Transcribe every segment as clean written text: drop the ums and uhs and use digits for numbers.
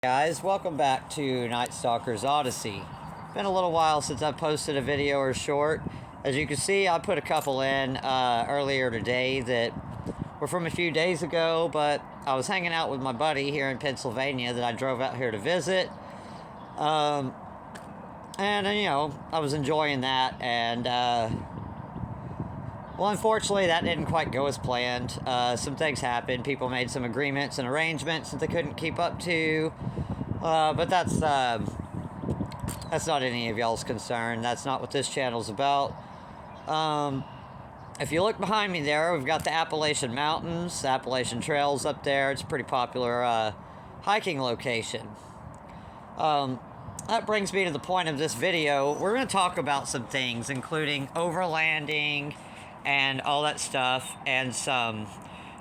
Guys, welcome back to Night Stalker's Odyssey. Been a little while since I posted a video or short. As you can see, I put a couple in earlier today that were from a few days ago, but I was hanging out with my buddy here in Pennsylvania that I drove out here to visit. And you know, I was enjoying that, and well, unfortunately, that didn't quite go as planned. Some things happened. People made some agreements and arrangements that they couldn't keep up to. But that's not any of y'all's concern. That's not what this channel's about. If you look behind me there, we've got the Appalachian Mountains, Appalachian Trails up there. It's a pretty popular hiking location. That brings me to the point of this video. We're going to talk about some things, including overlanding and all that stuff, and some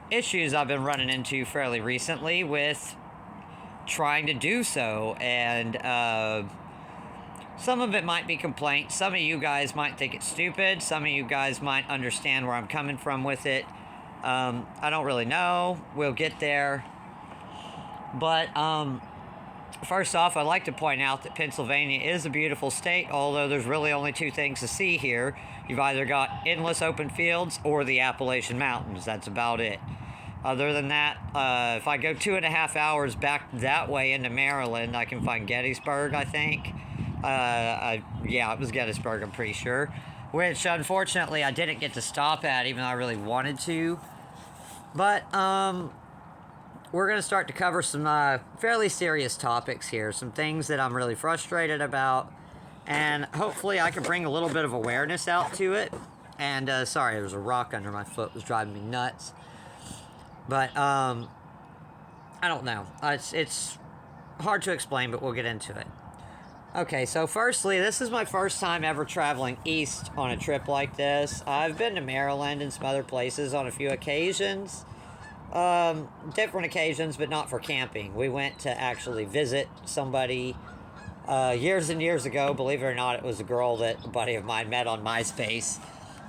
issues I've been running into fairly recently with trying to do so. And some of it might be complaints. Some of you guys might think it's stupid. Some of you guys might understand where I'm coming from with it. I don't really know. We'll get there. But first off, I'd like to point out that Pennsylvania is a beautiful state, although there's really only two things to see here. You've either got endless open fields or the Appalachian Mountains. That's about it. Other than that, if I go 2.5 hours back that way into Maryland, I can find Gettysburg, I think. Yeah, it was Gettysburg, I'm pretty sure. Which, unfortunately, I didn't get to stop at, even though I really wanted to. But, we're going to start to cover some fairly serious topics here. Some things that I'm really frustrated about. And hopefully I can bring a little bit of awareness out to it. And, sorry, there was a rock under my foot. It was driving me nuts. But, I don't know. It's hard to explain, but we'll get into it. Okay, so firstly, this is my first time ever traveling east on a trip like this. I've been to Maryland and some other places on a few occasions. Different occasions, but not for camping. We went to actually visit somebody years and years ago. Believe it or not, it was a girl that a buddy of mine met on MySpace.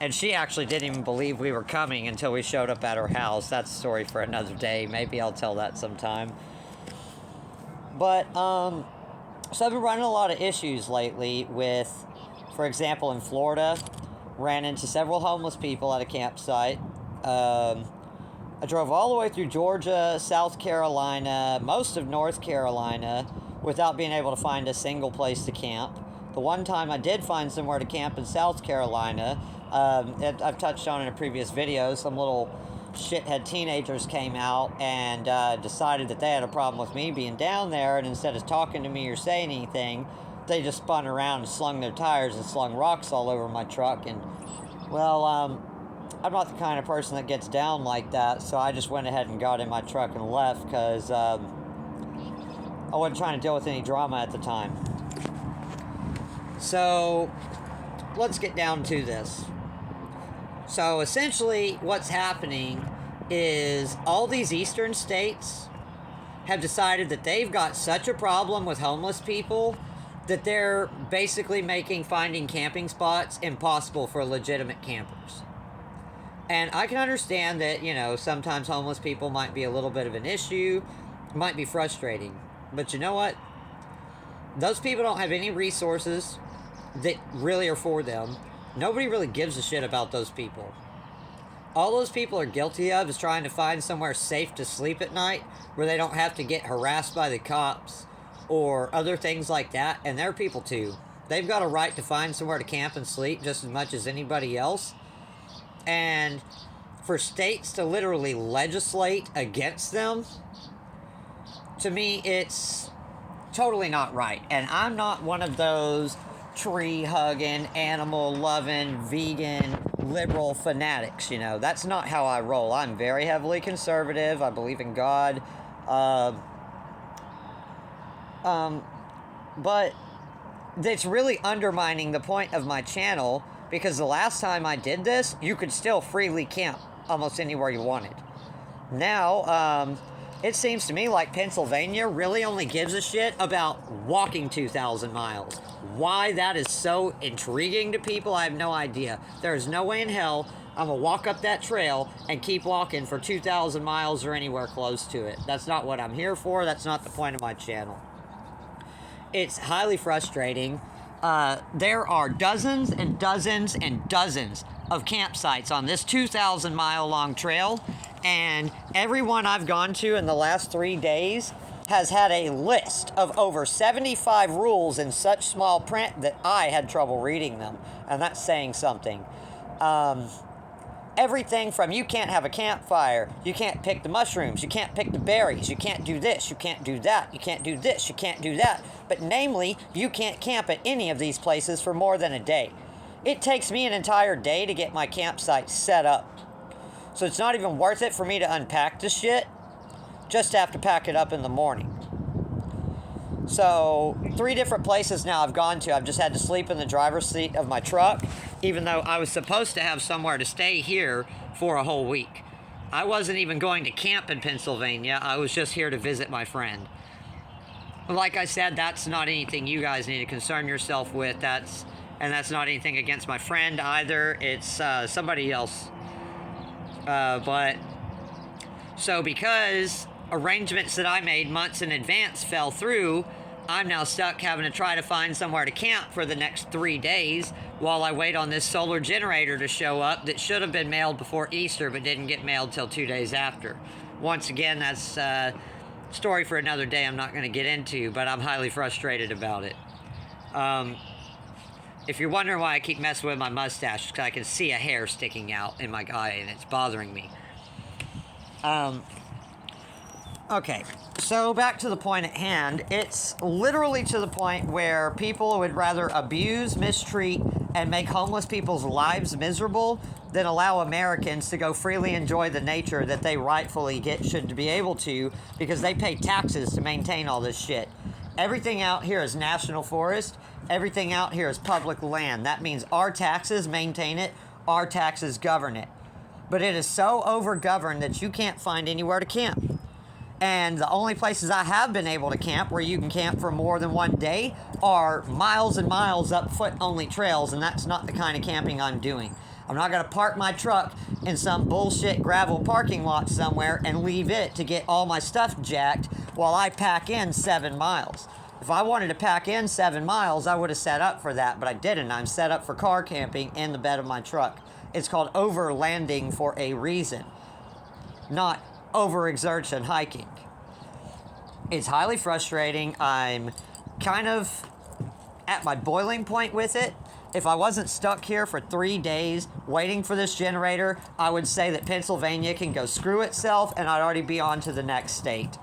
And she actually didn't even believe we were coming until we showed up at her house. That's a story for another day. Maybe I'll tell that sometime. But, so I've been running a lot of issues lately with, for example, in Florida, ran into several homeless people at a campsite. I drove all the way through Georgia, South Carolina, most of North Carolina, without being able to find a single place to camp. The one time I did find somewhere to camp in South Carolina, I've touched on in a previous video, some little shithead teenagers came out and decided that they had a problem with me being down there, and instead of talking to me or saying anything, they just spun around and slung their tires and slung rocks all over my truck. And, well, I'm not the kind of person that gets down like that, so I just went ahead and got in my truck and left because I wasn't trying to deal with any drama at the time. So, let's get down to this. So, essentially, what's happening is all these eastern states have decided that they've got such a problem with homeless people that they're basically making finding camping spots impossible for legitimate campers. And I can understand that, you know, sometimes homeless people might be a little bit of an issue, might be frustrating. But you know what? Those people don't have any resources that really are for them. Nobody really gives a shit about those people. All those people are guilty of is trying to find somewhere safe to sleep at night where they don't have to get harassed by the cops or other things like that. And they're people too. They've got a right to find somewhere to camp and sleep just as much as anybody else. And for states to literally legislate against them, to me, it's totally not right. And I'm not one of those tree-hugging, animal-loving, vegan, liberal fanatics, you know. That's not how I roll. I'm very heavily conservative. I believe in God. But it's really undermining the point of my channel, because the last time I did this, you could still freely camp almost anywhere you wanted. Now, it seems to me like Pennsylvania really only gives a shit about walking 2,000 miles. Why that is so intriguing to people, I have no idea. There is no way in hell I'm going to walk up that trail and keep walking for 2,000 miles or anywhere close to it. That's not what I'm here for. That's not the point of my channel. It's highly frustrating. There are dozens and dozens and dozens of campsites on this 2,000 mile long trail, and everyone I've gone to in the last 3 days has had a list of over 75 rules in such small print that I had trouble reading them, and that's saying something. Everything from you can't have a campfire, you can't pick the mushrooms, you can't pick the berries, you can't do this, you can't do that, you can't do this, you can't do that. But namely, you can't camp at any of these places for more than a day. It takes me an entire day to get my campsite set up. So it's not even worth it for me to unpack the shit. Just have to pack it up in the morning. So 3 different places now I've gone to. I've just had to sleep in the driver's seat of my truck, even though I was supposed to have somewhere to stay here for a whole week. I wasn't even going to camp in Pennsylvania. I was just here to visit my friend. Like I said, that's not anything you guys need to concern yourself with. That's not anything against my friend either. It's somebody else. So because arrangements that I made months in advance fell through, I'm now stuck having to try to find somewhere to camp for the next 3 days while I wait on this solar generator to show up that should have been mailed before Easter but didn't get mailed till 2 days after. Once again, that's a story for another day I'm not going to get into, but I'm highly frustrated about it. If you're wondering why I keep messing with my mustache, it's because I can see a hair sticking out in my eye and it's bothering me. Okay, so back to the point at hand. It's literally to the point where people would rather abuse, mistreat, and make homeless people's lives miserable than allow Americans to go freely enjoy the nature that they rightfully should be able to, because they pay taxes to maintain all this shit. Everything out here is national forest. Everything out here is public land. That means our taxes maintain it, our taxes govern it. But it is so over-governed that you can't find anywhere to camp. And the only places I have been able to camp where you can camp for more than 1 day are miles and miles up foot-only trails, and that's not the kind of camping I'm doing. I'm not going to park my truck in some bullshit gravel parking lot somewhere and leave it to get all my stuff jacked while I pack in 7 miles. If I wanted to pack in 7 miles, I would have set up for that, but I didn't. I'm set up for car camping in the bed of my truck. It's called overlanding for a reason, not overexertion hiking. It's highly frustrating. I'm kind of at my boiling point with it. If I wasn't stuck here for 3 days waiting for this generator, I would say that Pennsylvania can go screw itself and I'd already be on to the next state.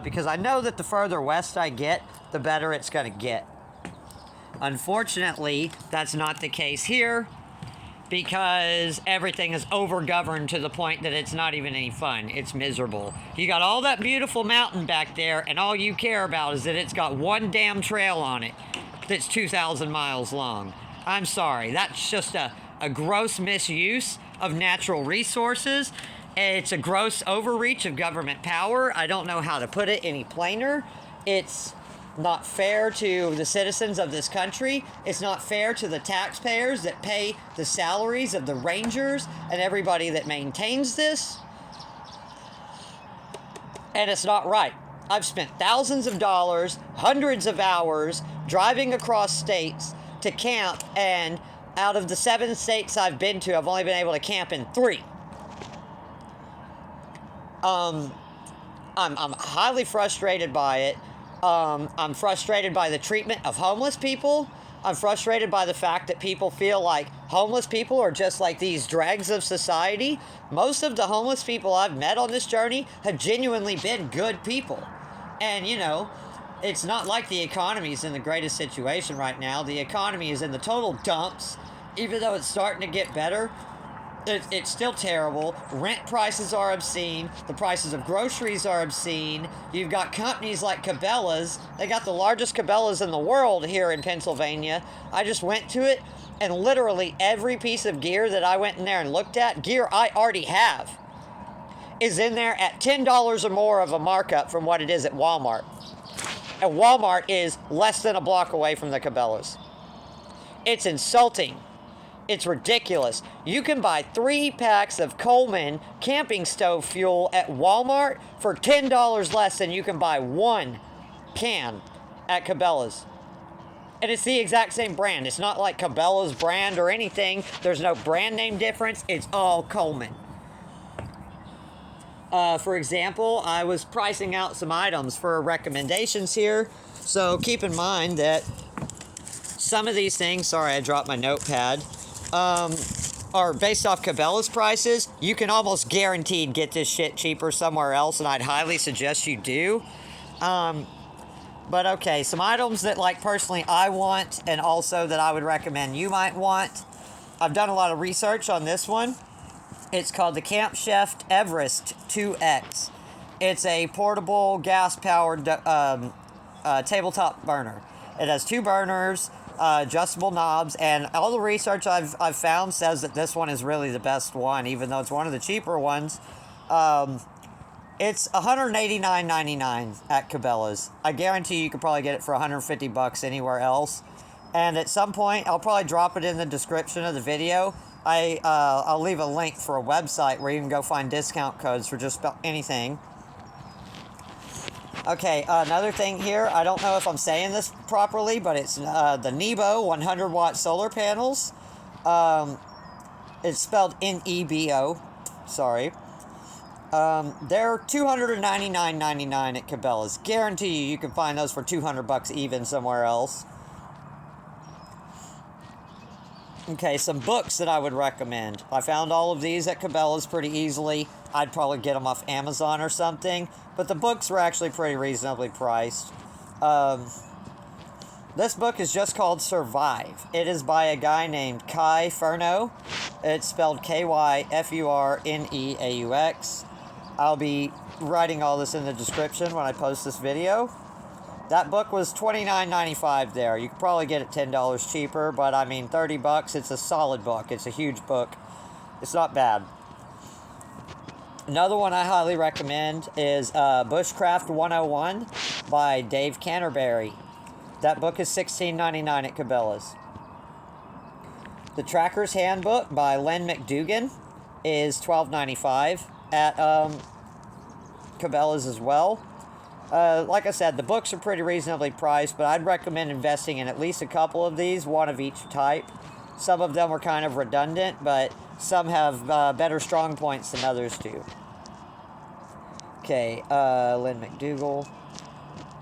Because I know that the further west I get, the better it's going to get. Unfortunately, that's not the case here, because everything is over-governed to the point that it's not even any fun. It's miserable. You got all that beautiful mountain back there, and all you care about is that it's got one damn trail on it that's 2,000 miles long. I'm sorry. That's just a gross misuse of natural resources. It's a gross overreach of government power. I don't know how to put it any plainer. It's not fair to the citizens of this country. It's not fair to the taxpayers that pay the salaries of the rangers and everybody that maintains this. And it's not right. I've spent thousands of dollars, hundreds of hours driving across states to camp, and out of the 7 states I've been to, I've only been able to camp in 3. I'm highly frustrated by it. I'm frustrated by the treatment of homeless people. I'm frustrated by the fact that people feel like homeless people are just like these dregs of society. Most of the homeless people I've met on this journey have genuinely been good people. And, you know, it's not like the economy is in the greatest situation right now. The economy is in the total dumps. Even though it's starting to get better, it's still terrible. Rent prices are obscene. The prices of groceries are obscene. You've got companies like Cabela's. They got the largest Cabela's in the world here in Pennsylvania. I just went to it, and literally every piece of gear that I went in there and looked at, gear I already have, is in there at $10 or more of a markup from what it is at Walmart. And Walmart is less than a block away from the Cabela's. It's insulting It's ridiculous. You can buy 3 packs of Coleman camping stove fuel at Walmart for $10 less than you can buy 1 can at Cabela's. And it's the exact same brand. It's not like Cabela's brand or anything. There's no brand name difference. It's all Coleman. For example, I was pricing out some items for recommendations here. So keep in mind that some of these things, sorry I dropped my notepad, are based off Cabela's prices. You can almost guaranteed get this shit cheaper somewhere else, and I'd highly suggest you do. But okay, some items that, like, personally I want and also that I would recommend you might want. I've done a lot of research on this one. It's called the Camp Chef Everest 2X. It's a portable gas-powered tabletop burner. It has 2 burners, adjustable knobs, and all the research I've found says that this one is really the best one, even though it's one of the cheaper ones. It's $189.99 at Cabela's. I guarantee you could probably get it for $150 anywhere else. And at some point, I'll probably drop it in the description of the video. I'll leave a link for a website where you can go find discount codes for just about anything. Okay, another thing here. I don't know if I'm saying this properly, but it's the Nebo 100-watt solar panels. It's spelled N-E-B-O. Sorry. They're $299.99 at Cabela's. Guarantee you can find those for $200 even somewhere else. Okay, some books that I would recommend. I found all of these at Cabela's pretty easily. I'd probably get them off Amazon or something. But the books were actually pretty reasonably priced. This book is just called Survive. It is by a guy named Furneaux. It's spelled K-Y-F-U-R-N-E-A-U-X. I'll be writing all this in the description when I post this video. That book was $29.95 there. You could probably get it $10 cheaper, but I mean $30. It's a solid book. It's a huge book. It's not bad. Another one I highly recommend is Bushcraft 101 by Dave Canterbury. That book is $16.99 at Cabela's. The Tracker's Handbook by McDougan is $12.95 at Cabela's as well. Like I said, the books are pretty reasonably priced, but I'd recommend investing in at least a couple of these, one of each type. Some of them are kind of redundant, but some have better strong points than others do. Okay, McDougal.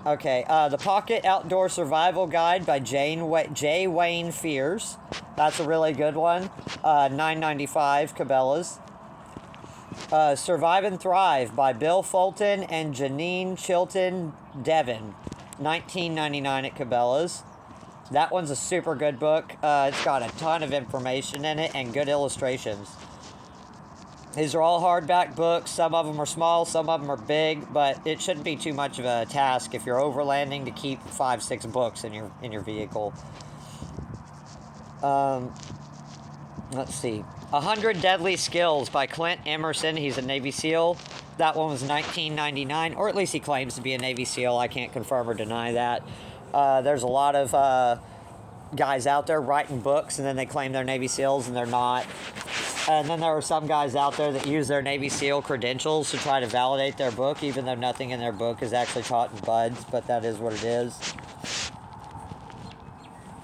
Okay, The Pocket Outdoor Survival Guide by J. Wayne Fears. That's a really good one. $9.95 Cabela's. Survive and Thrive by Bill Fulton and Jeanine, Chilton, Devon. $19.99 at Cabela's. That one's a super good book. It's got a ton of information in it and good illustrations. These are all hardback books. Some of them are small, some of them are big, but it shouldn't be too much of a task if you're overlanding to keep 5-6 books in your vehicle. Let's see. 100 Deadly Skills by Clint, Emerson. He's a Navy SEAL. That one was $19.99, or at least he claims to be a Navy SEAL. I can't confirm or deny that. There's a lot of guys out there writing books, and then they claim they're Navy SEALs, and they're not. And then there are some guys out there that use their Navy SEAL credentials to try to validate their book, even though nothing in their book is actually taught in BUD/S, but that is what it is.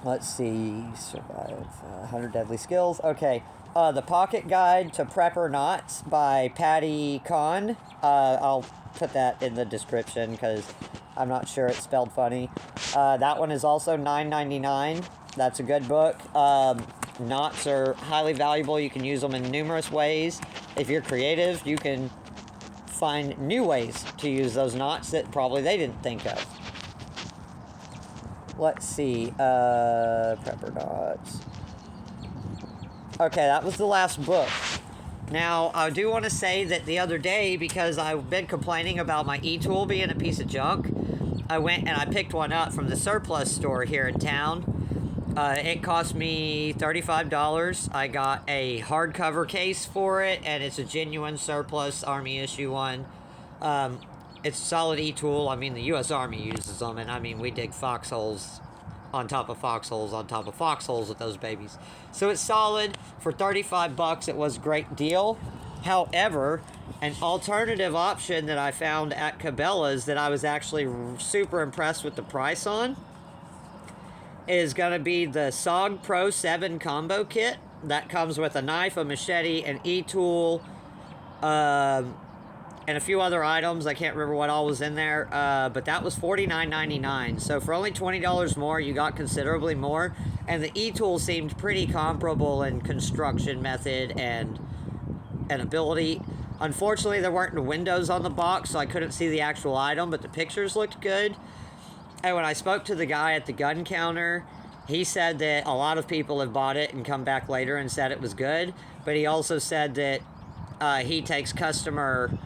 Let's see. Survive. 100 Deadly Skills. Okay. The Pocket Guide to Prepper Knots by Patty Kahn. I'll put that in the description because I'm not sure it's spelled funny. That one is also $9.99. That's a good book. Knots are highly valuable. You can use them in numerous ways. If you're creative, you can find new ways to use those knots that probably they didn't think of. Let's see. Prepper Knots. Okay, that was the last book. Now, I do want to say that the other day, because I've been complaining about my e-tool being a piece of junk, I went and I picked one up from the surplus store here in town. It cost me $35. I got a hardcover case for it, and it's a genuine surplus Army issue one. It's a solid e-tool. I mean, the U.S. Army uses them, and I mean, we dig foxholes on top of foxholes on top of foxholes with those babies. So it's solid. For 35 bucks, it was a great deal. However, an alternative option that I found at Cabela's that I was actually super impressed with the price on is going to be the SOG Pro 7 combo kit. That comes with a knife, a machete, an e-tool, and a few other items. I can't remember what all was in there, but that was $49.99. So for only $20 more, you got considerably more. And the e-tool seemed pretty comparable in construction method and ability. Unfortunately, there weren't the windows on the box, so I couldn't see the actual item, but the pictures looked good. And when I spoke to the guy at the gun counter, he said that a lot of people have bought it and come back later and said it was good. But he also said that he takes customer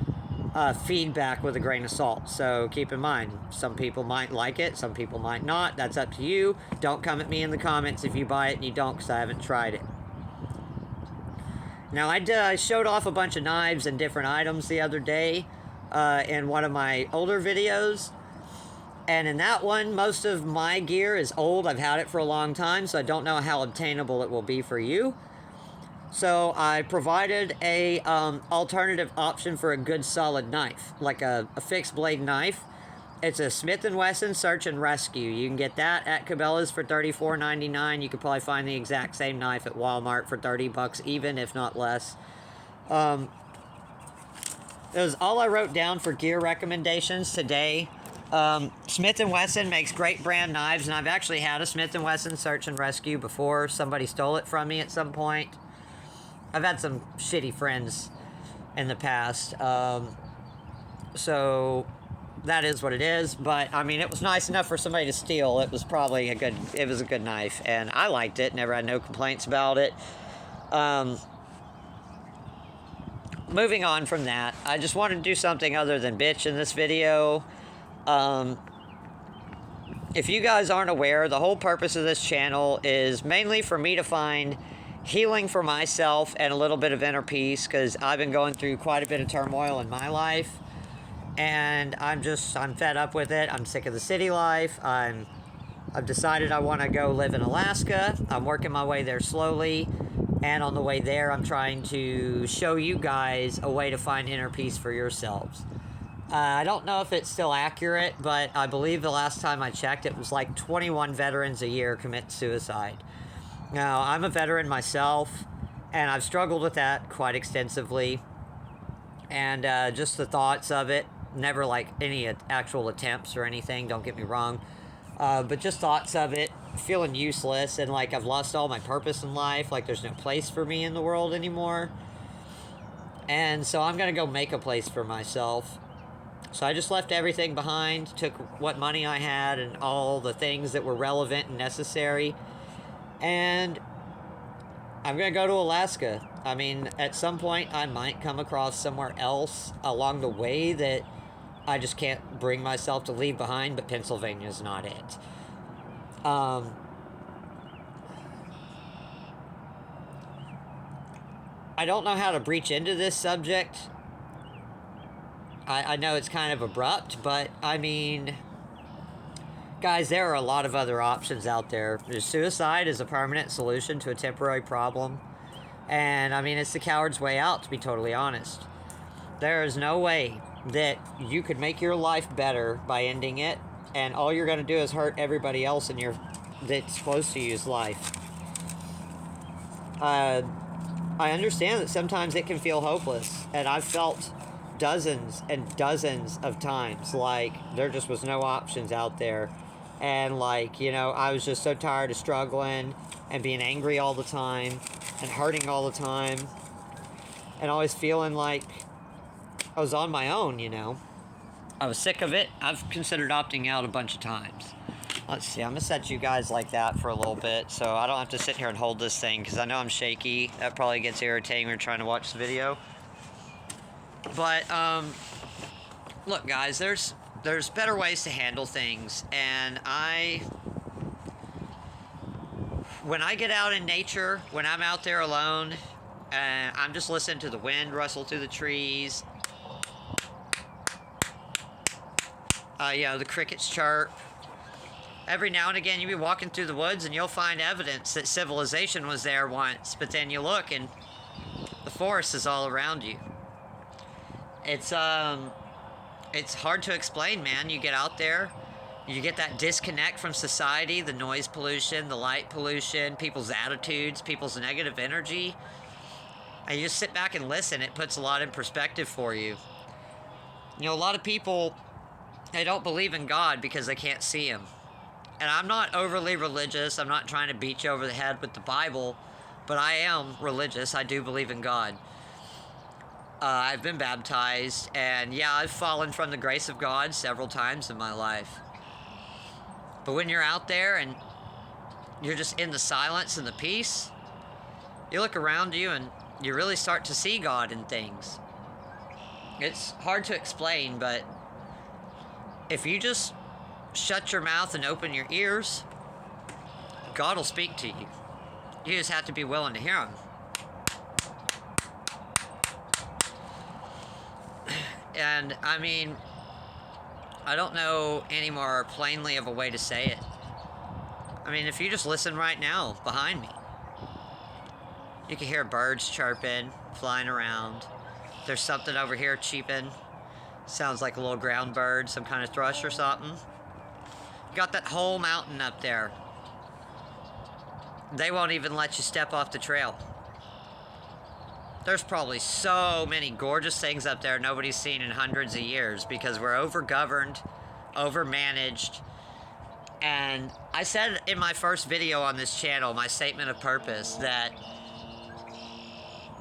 feedback with a grain of salt. So keep in mind, some people might like it, some people might not. That's up to you. Don't come at me in the comments if you buy it and you don't, because I haven't tried it. Now, I showed off a bunch of knives and different items the other day in one of my older videos. And in that one, most of my gear is old. I've had it for a long time, so I don't know how obtainable it will be for you. So I provided a alternative option for a good solid knife, like a fixed blade knife. It's a Smith & Wesson Search and Rescue. You can get that at Cabela's for $34.99. You could probably find the exact same knife at Walmart for 30 bucks, even if not less. That was all I wrote down for gear recommendations today. Smith & Wesson makes great brand knives, and I've actually had a Smith & Wesson Search and Rescue before. Somebody stole it from me at some point. I've had some shitty friends in the past, so that is what it is. But I mean, it was nice enough for somebody to steal. It was probably a good knife, and I liked it. Never had no complaints about it. Moving on from that, I just wanted to do something other than bitch in this video. If you guys aren't aware, the whole purpose of this channel is mainly for me to find healing for myself and a little bit of inner peace, because I've been going through quite a bit of turmoil in my life, and I'm fed up with it. I'm sick of the city life. I've decided I want to go live in Alaska. I'm working my way there slowly, and on the way there, I'm trying to show you guys a way to find inner peace for yourselves. I don't know if it's still accurate, but I believe the last time I checked, it was like 21 veterans a year commit suicide. Now, I'm a veteran myself, and I've struggled with that quite extensively. And just the thoughts of it, never like any actual attempts or anything, don't get me wrong. But just thoughts of it, feeling useless, and like I've lost all my purpose in life, like there's no place for me in the world anymore. And so I'm going to go make a place for myself. So I just left everything behind, took what money I had and all the things that were relevant and necessary, and I'm going to go to Alaska. I mean, at some point, I might come across somewhere else along the way that I just can't bring myself to leave behind, but Pennsylvania's not it. I don't know how to breach into this subject. I know it's kind of abrupt, but I mean, guys, there are a lot of other options out there. Suicide is a permanent solution to a temporary problem. And I mean, it's the coward's way out, to be totally honest. There is no way that you could make your life better by ending it, and all you're going to do is hurt everybody else in that's supposed to use life. I understand that sometimes it can feel hopeless, and I've felt dozens and dozens of times like there just was no options out there, and like, you know, I was just so tired of struggling and being angry all the time and hurting all the time and always feeling like I was on my own, you know. I was sick of it. I've considered opting out a bunch of times. Let's see, I'm gonna set you guys like that for a little bit so I don't have to sit here and hold this thing, because I know I'm shaky. That probably gets irritating when you're trying to watch the video. But look, guys, there's better ways to handle things, and when I get out in nature, when I'm out there alone, and I'm just listening to the wind rustle through the trees, you know, the crickets chirp, Every now and again, you'll be walking through the woods and you'll find evidence that civilization was there once, but then you look and the forest is all around you. It's hard to explain, man. You get out there, you get that disconnect from society, the noise pollution, the light pollution, people's attitudes, people's negative energy. And you just sit back and listen. It puts a lot in perspective for you. You know, a lot of people, they don't believe in God because they can't see him. And I'm not overly religious. I'm not trying to beat you over the head with the Bible, but I am religious. I do believe in God. I've been baptized, and yeah, I've fallen from the grace of God several times in my life. But when you're out there and you're just in the silence and the peace, you look around you and you really start to see God in things. It's hard to explain, but if you just shut your mouth and open your ears, God will speak to you. You just have to be willing to hear him. And, I mean, I don't know any more plainly of a way to say it. I mean, if you just listen right now behind me, you can hear birds chirping, flying around. There's something over here cheeping. Sounds like a little ground bird, some kind of thrush or something. You got that whole mountain up there. They won't even let you step off the trail. There's probably so many gorgeous things up there nobody's seen in hundreds of years because we're over-governed, over-managed. And I said in my first video on this channel, my statement of purpose, that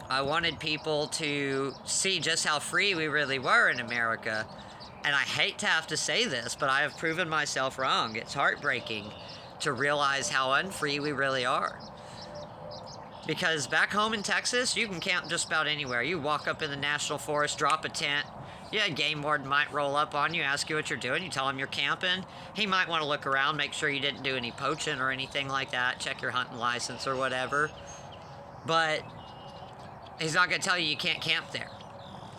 I wanted people to see just how free we really were in America. And I hate to have to say this, but I have proven myself wrong. It's heartbreaking to realize how unfree we really are. Because back home in Texas, you can camp just about anywhere. You walk up in the national forest, drop a tent. Yeah, a game warden might roll up on you, ask you what you're doing. You tell him you're camping. He might want to look around, make sure you didn't do any poaching or anything like that. Check your hunting license or whatever. But he's not going to tell you you can't camp there.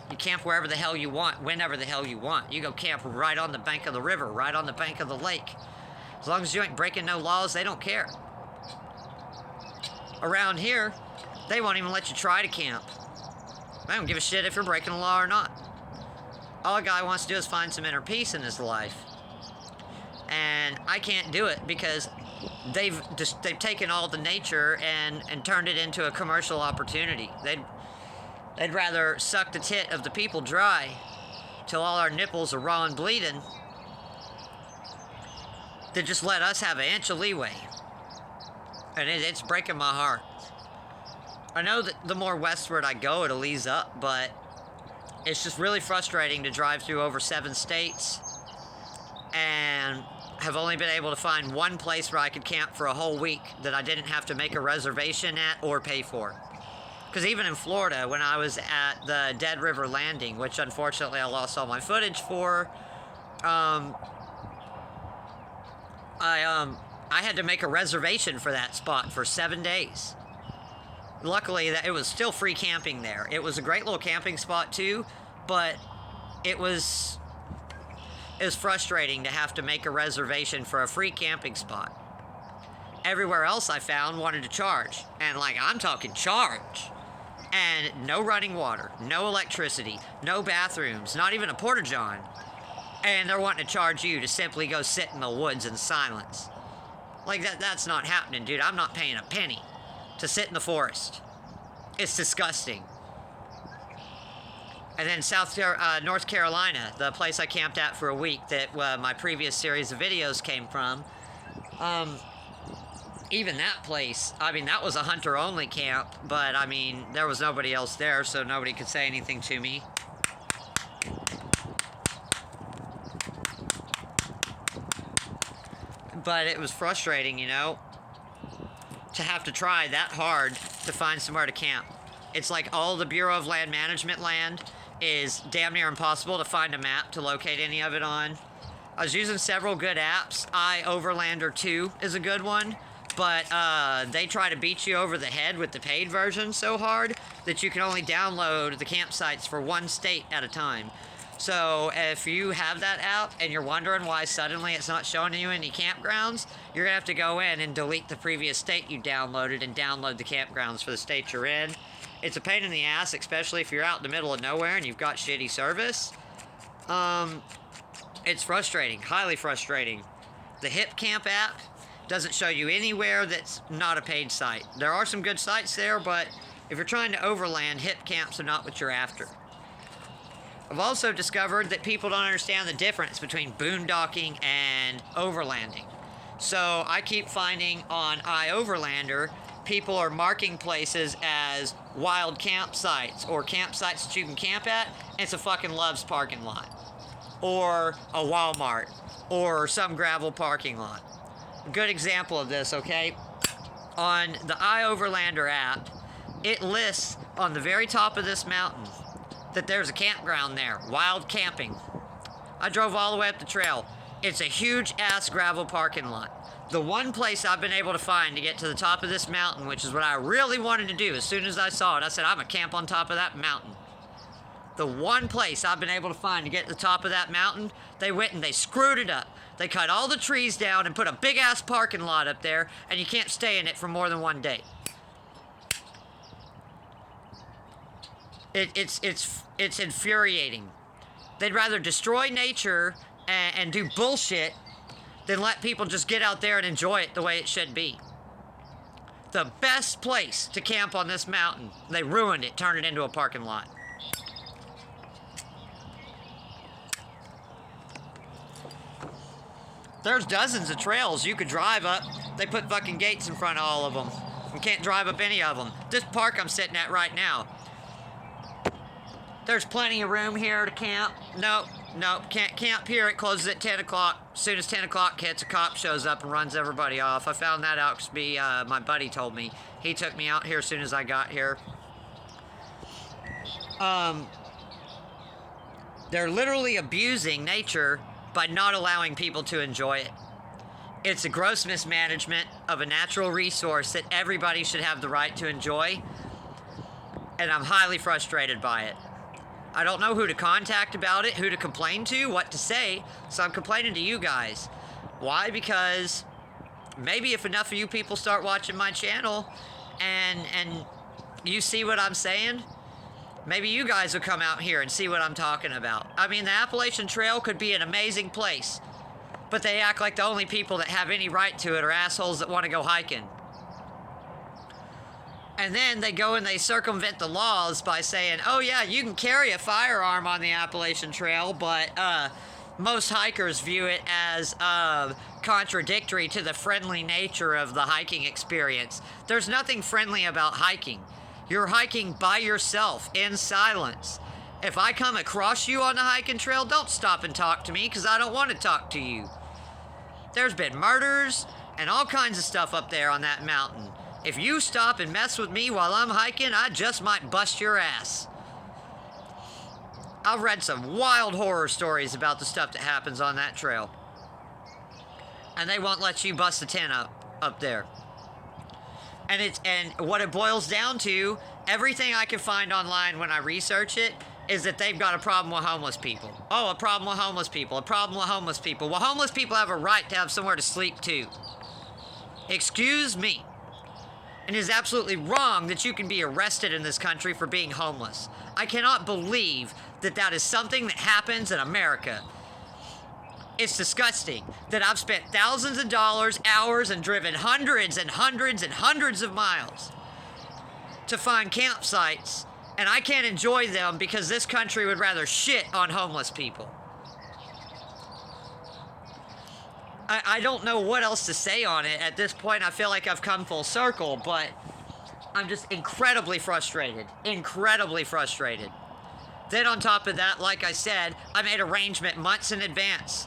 You camp wherever the hell you want, whenever the hell you want. You go camp right on the bank of the river, right on the bank of the lake. As long as you ain't breaking no laws, they don't care. Around here, they won't even let you try to camp. They don't give a shit if you're breaking a law or not. All a guy wants to do is find some inner peace in his life. And I can't do it because they've taken all the nature and turned it into a commercial opportunity. They'd rather suck the tit of the people dry till all our nipples are raw and bleeding than just let us have an inch of leeway. And it's breaking my heart. I know that the more westward I go, it'll ease up, but it's just really frustrating to drive through over 7 states and have only been able to find one place where I could camp for a whole week that I didn't have to make a reservation at or pay for. Because even in Florida, when I was at the Dead River Landing, which unfortunately I lost all my footage for, I had to make a reservation for that spot for 7 days. Luckily, it was still free camping there. It was a great little camping spot too, but it was frustrating to have to make a reservation for a free camping spot. Everywhere else I found wanted to charge, and like I'm talking charge. And no running water, no electricity, no bathrooms, not even a porta-john. And they're wanting to charge you to simply go sit in the woods in silence. Like, that's not happening, dude. I'm not paying a penny to sit in the forest. It's disgusting. And then North Carolina, the place I camped at for a week that my previous series of videos came from, even that place, I mean, that was a hunter-only camp, but, I mean, there was nobody else there, so nobody could say anything to me. But it was frustrating, you know, to have to try that hard to find somewhere to camp. It's like all the Bureau of Land Management land is damn near impossible to find a map to locate any of it on. I was using several good apps. Overlander 2 is a good one. But they try to beat you over the head with the paid version so hard that you can only download the campsites for one state at a time. So if you have that app and you're wondering why suddenly it's not showing you any campgrounds, you're going to have to go in and delete the previous state you downloaded and download the campgrounds for the state you're in. It's a pain in the ass, especially if you're out in the middle of nowhere and you've got shitty service. It's frustrating, highly frustrating. The Hip Camp app doesn't show you anywhere that's not a paid site. There are some good sites there, but if you're trying to overland, Hip Camps are not what you're after. I've also discovered that people don't understand the difference between boondocking and overlanding. So I keep finding on iOverlander, people are marking places as wild campsites or campsites that you can camp at, and it's a fucking Love's parking lot. Or a Walmart. Or some gravel parking lot. A good example of this, okay? On the iOverlander app, it lists on the very top of this mountain that there's a campground there, wild camping. I drove all the way up the trail. It's a huge ass gravel parking lot. The one place I've been able to find to get to the top of this mountain, which is what I really wanted to do, as soon as I saw it, I said, I'm gonna camp on top of that mountain. The one place I've been able to find to get to the top of that mountain, they went and they screwed it up. They cut all the trees down and put a big ass parking lot up there, and you can't stay in it for more than one day. It's infuriating. They'd rather destroy nature and do bullshit than let people just get out there and enjoy it the way it should be. The best place to camp on this mountain, they ruined it, turned it into a parking lot. There's dozens of trails you could drive up. They put fucking gates in front of all of them. You can't drive up any of them. This park I'm sitting at right now, there's plenty of room here to camp. Nope, can't camp here. It closes at 10 o'clock. As soon as 10 o'clock hits, a cop shows up and runs everybody off. I found that out because my buddy told me. He took me out here as soon as I got here. They're literally abusing nature by not allowing people to enjoy it. It's a gross mismanagement of a natural resource that everybody should have the right to enjoy, and I'm highly frustrated by it. I don't know who to contact about it, who to complain to, what to say, so I'm complaining to you guys. Why? Because maybe if enough of you people start watching my channel and you see what I'm saying, maybe you guys will come out here and see what I'm talking about. I mean, the Appalachian Trail could be an amazing place, but they act like the only people that have any right to it are assholes that want to go hiking. And then they go and they circumvent the laws by saying, oh yeah, you can carry a firearm on the Appalachian Trail, but most hikers view it as contradictory to the friendly nature of the hiking experience. There's nothing friendly about hiking. You're hiking by yourself, in silence. If I come across you on the hiking trail, don't stop and talk to me, because I don't want to talk to you. There's been murders and all kinds of stuff up there on that mountain. If you stop and mess with me while I'm hiking, I just might bust your ass. I've read some wild horror stories about the stuff that happens on that trail. And they won't let you bust a tent up there. And what it boils down to, everything I can find online when I research it, is that they've got a problem with homeless people. Oh, a problem with homeless people, a problem with homeless people. Well, homeless people have a right to have somewhere to sleep too. Excuse me. And it is absolutely wrong that you can be arrested in this country for being homeless. I cannot believe that that is something that happens in America. It's disgusting that I've spent thousands of dollars, hours, and driven hundreds and hundreds and hundreds of miles to find campsites, and I can't enjoy them because this country would rather shit on homeless people. I don't know what else to say on it. At this point, I feel like I've come full circle, but I'm just incredibly frustrated. Incredibly frustrated. Then on top of that, like I said, I made arrangement months in advance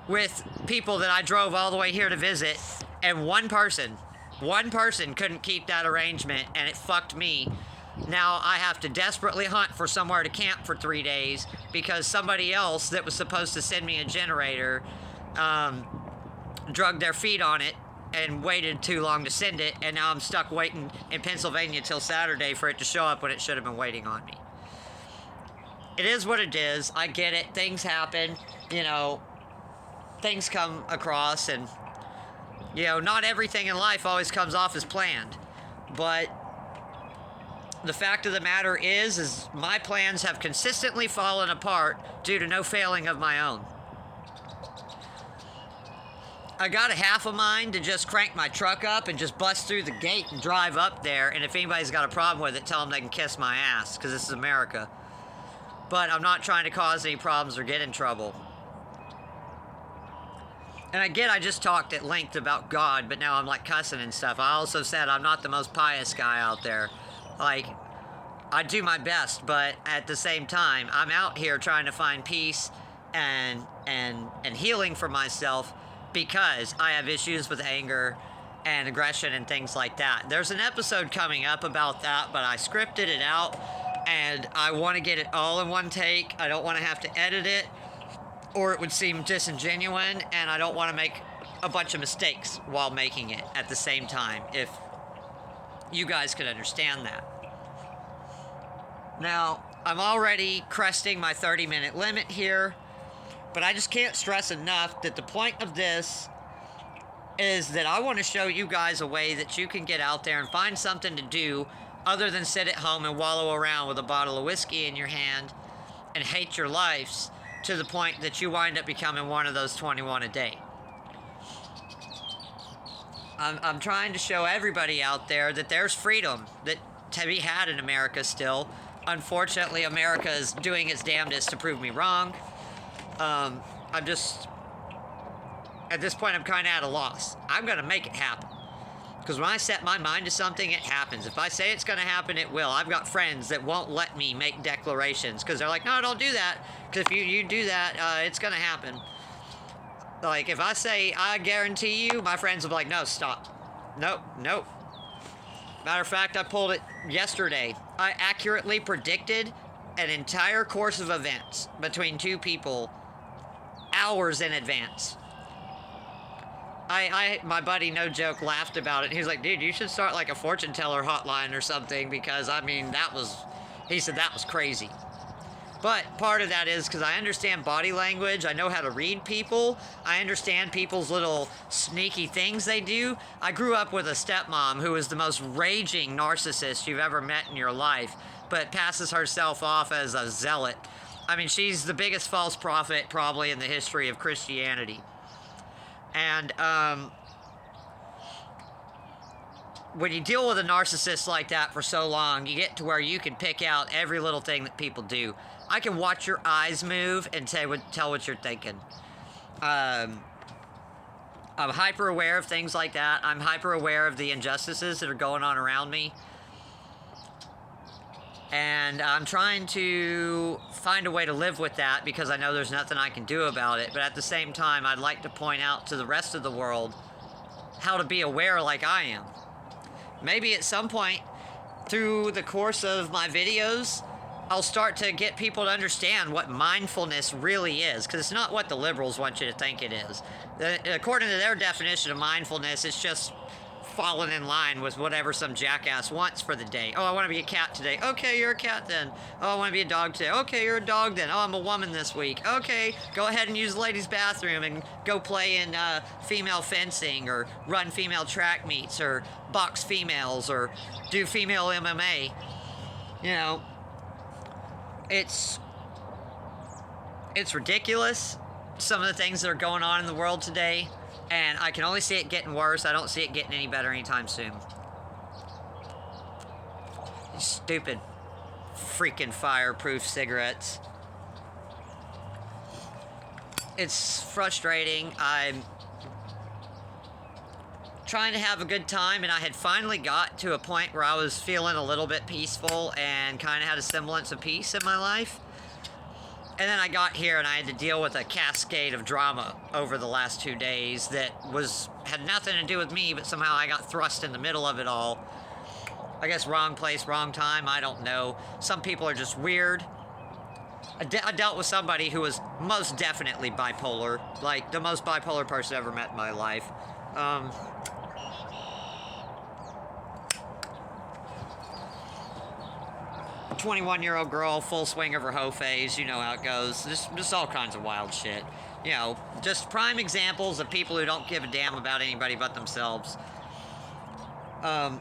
with people that I drove all the way here to visit, and one person couldn't keep that arrangement, and it fucked me. Now I have to desperately hunt for somewhere to camp for 3 days because somebody else that was supposed to send me a generator drugged their feet on it and waited too long to send it, and now I'm stuck waiting in Pennsylvania till Saturday for it to show up when it should have been waiting on me. it is what it is. I get it. Things happen. You know, things come across, and, you know, not everything in life always comes off as planned. But the fact of the matter is my plans have consistently fallen apart due to no failing of my own. I got a half a mind to just crank my truck up and just bust through the gate and drive up there, and if anybody's got a problem with it, tell them they can kiss my ass, because this is America. But I'm not trying to cause any problems or get in trouble. And I just talked at length about God, but now I'm like cussing and stuff. I also said I'm not the most pious guy out there. Like, I do my best, but at the same time, I'm out here trying to find peace and healing for myself, because I have issues with anger and aggression and things like that. There's an episode coming up about that, but I scripted it out, and I want to get it all in one take. I don't want to have to edit it, or it would seem disingenuous, and I don't want to make a bunch of mistakes while making it at the same time, if you guys could understand that. Now, I'm already cresting my 30-minute limit here, but I just can't stress enough that the point of this is that I want to show you guys a way that you can get out there and find something to do other than sit at home and wallow around with a bottle of whiskey in your hand and hate your lives to the point that you wind up becoming one of those 21 a day. I'm trying to show everybody out there that there's freedom that to be had in America still. Unfortunately, America is doing its damnedest to prove me wrong. I'm just, at this point, I'm kind of at a loss. I'm going to make it happen. Because when I set my mind to something, it happens. If I say it's going to happen, it will. I've got friends that won't let me make declarations because they're like, no, don't do that. Because if you do that, it's going to happen. Like, if I say, I guarantee you, my friends will be like, no, stop. Nope, nope. Matter of fact, I pulled it yesterday. I accurately predicted an entire course of events between two people hours in advance. My buddy, no joke, laughed about it. He was like, dude, you should start like a fortune teller hotline or something, because, I mean, he said that was crazy. But part of that is because I understand body language. I know how to read people. I understand people's little sneaky things they do. I grew up with a stepmom who is the most raging narcissist you've ever met in your life, but passes herself off as a zealot. I mean, she's the biggest false prophet probably in the history of Christianity. And when you deal with a narcissist like that for so long, you get to where you can pick out every little thing that people do. I can watch your eyes move and tell what you're thinking. I'm hyper aware of things like that. I'm hyper aware of the injustices that are going on around me. And I'm trying to find a way to live with that, because I know there's nothing I can do about it. But at the same time, I'd like to point out to the rest of the world how to be aware like I am. Maybe at some point through the course of my videos, I'll start to get people to understand what mindfulness really is, because it's not what the liberals want you to think it is. According to their definition of mindfulness, it's just falling in line with whatever some jackass wants for the day. Oh, I want to be a cat today. Okay, you're a cat then. Oh, I want to be a dog today. Okay, you're a dog then. Oh, I'm a woman this week. Okay, go ahead and use the ladies' bathroom and go play in female fencing, or run female track meets, or box females, or do female MMA. You know, it's ridiculous, some of the things that are going on in the world today. And I can only see it getting worse. I don't see it getting any better anytime soon. These stupid freaking fireproof cigarettes. It's frustrating. I'm trying to have a good time, and I had finally got to a point where I was feeling a little bit peaceful and kind of had a semblance of peace in my life. And then I got here and I had to deal with a cascade of drama over the last 2 days that had nothing to do with me, but somehow I got thrust in the middle of it all. I guess wrong place, wrong time, I don't know. Some people are just weird. I dealt with somebody who was most definitely bipolar, like the most bipolar person I ever met in my life. 21-year-old girl, full swing of her hoe phase. You know how it goes. Just all kinds of wild shit. You know, just prime examples of people who don't give a damn about anybody but themselves. And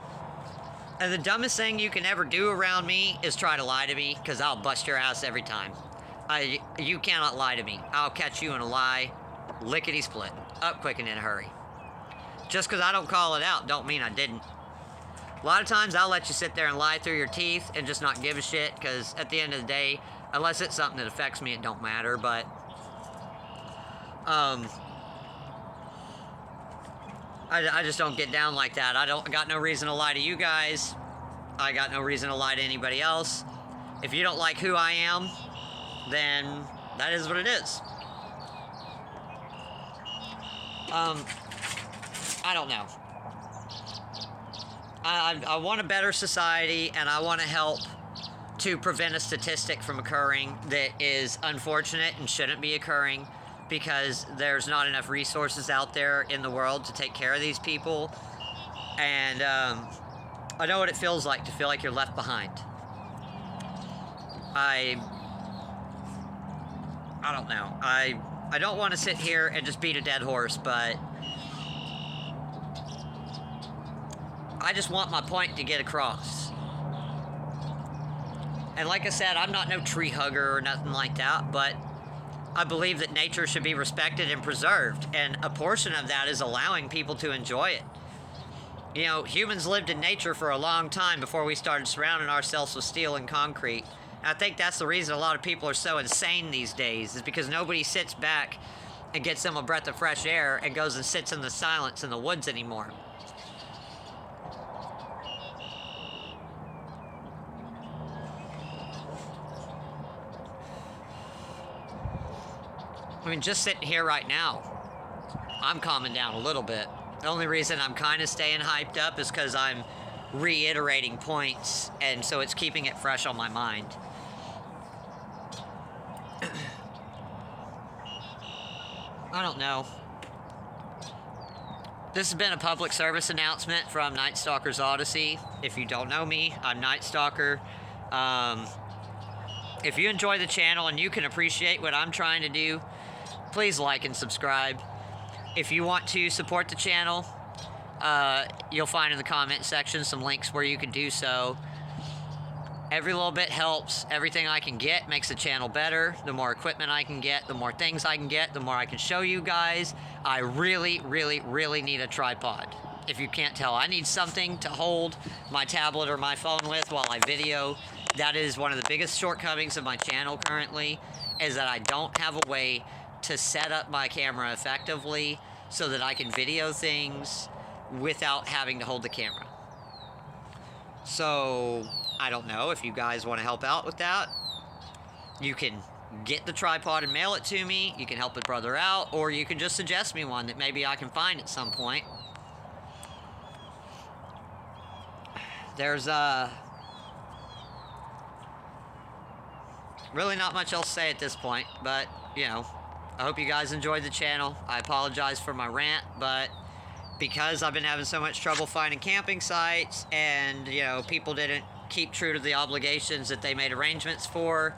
the dumbest thing you can ever do around me is try to lie to me, because I'll bust your ass every time. You cannot lie to me. I'll catch you in a lie, lickety-split, up quick and in a hurry. Just because I don't call it out don't mean I didn't. A lot of times I'll let you sit there and lie through your teeth and just not give a shit, because at the end of the day, unless it's something that affects me, it don't matter. But I just don't get down like that. I got no reason to lie to you guys. I got no reason to lie to anybody else. If you don't like who I am, then that is what it is. I don't know. I want a better society, and I want to help to prevent a statistic from occurring that is unfortunate and shouldn't be occurring, because there's not enough resources out there in the world to take care of these people. And I know what it feels like to feel like you're left behind. I don't know. I don't want to sit here and just beat a dead horse, but I just want my point to get across. And like I said, I'm not no tree hugger or nothing like that, but I believe that nature should be respected and preserved, and a portion of that is allowing people to enjoy it. You know, humans lived in nature for a long time before we started surrounding ourselves with steel and concrete. And I think that's the reason a lot of people are so insane these days, is because nobody sits back and gets them a breath of fresh air and goes and sits in the silence in the woods anymore. I mean, just sitting here right now, I'm calming down a little bit. The only reason I'm kind of staying hyped up is because I'm reiterating points, and so it's keeping it fresh on my mind. I don't know. This has been a public service announcement from Night Stalker's Odyssey. If you don't know me, I'm Night Stalker. If you enjoy the channel and you can appreciate what I'm trying to do, please like and subscribe. If you want to support the channel, you'll find in the comment section some links where you can do so. Every little bit helps. Everything I can get makes the channel better. The more equipment I can get, the more things I can get, the more I can show you guys. I really, really, really need a tripod. If you can't tell, I need something to hold my tablet or my phone with while I video. That is one of the biggest shortcomings of my channel currently, is that I don't have a way to set up my camera effectively so that I can video things without having to hold the camera. So, I don't know if you guys want to help out with that. You can get the tripod and mail it to me. You can help a brother out, or you can just suggest me one that maybe I can find at some point. There's really not much else to say at this point, but, you know, I hope you guys enjoyed the channel. I apologize for my rant, but because I've been having so much trouble finding camping sites, and, you know, people didn't keep true to the obligations that they made arrangements for,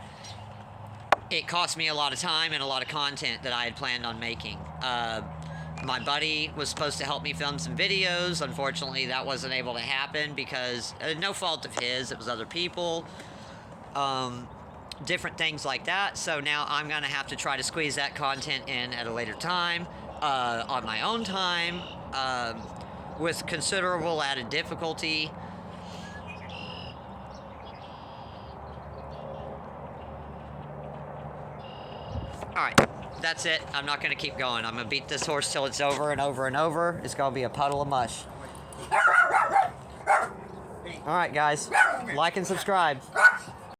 it cost me a lot of time and a lot of content that I had planned on making. My buddy was supposed to help me film some videos. Unfortunately, that wasn't able to happen because no fault of his, it was other people. Different things like that. So now I'm going to have to try to squeeze that content in at a later time, on my own time, with considerable added difficulty. Alright, that's it. I'm not going to keep going. I'm going to beat this horse till it's over and over and over. It's going to be a puddle of mush. Alright, guys. Like and subscribe.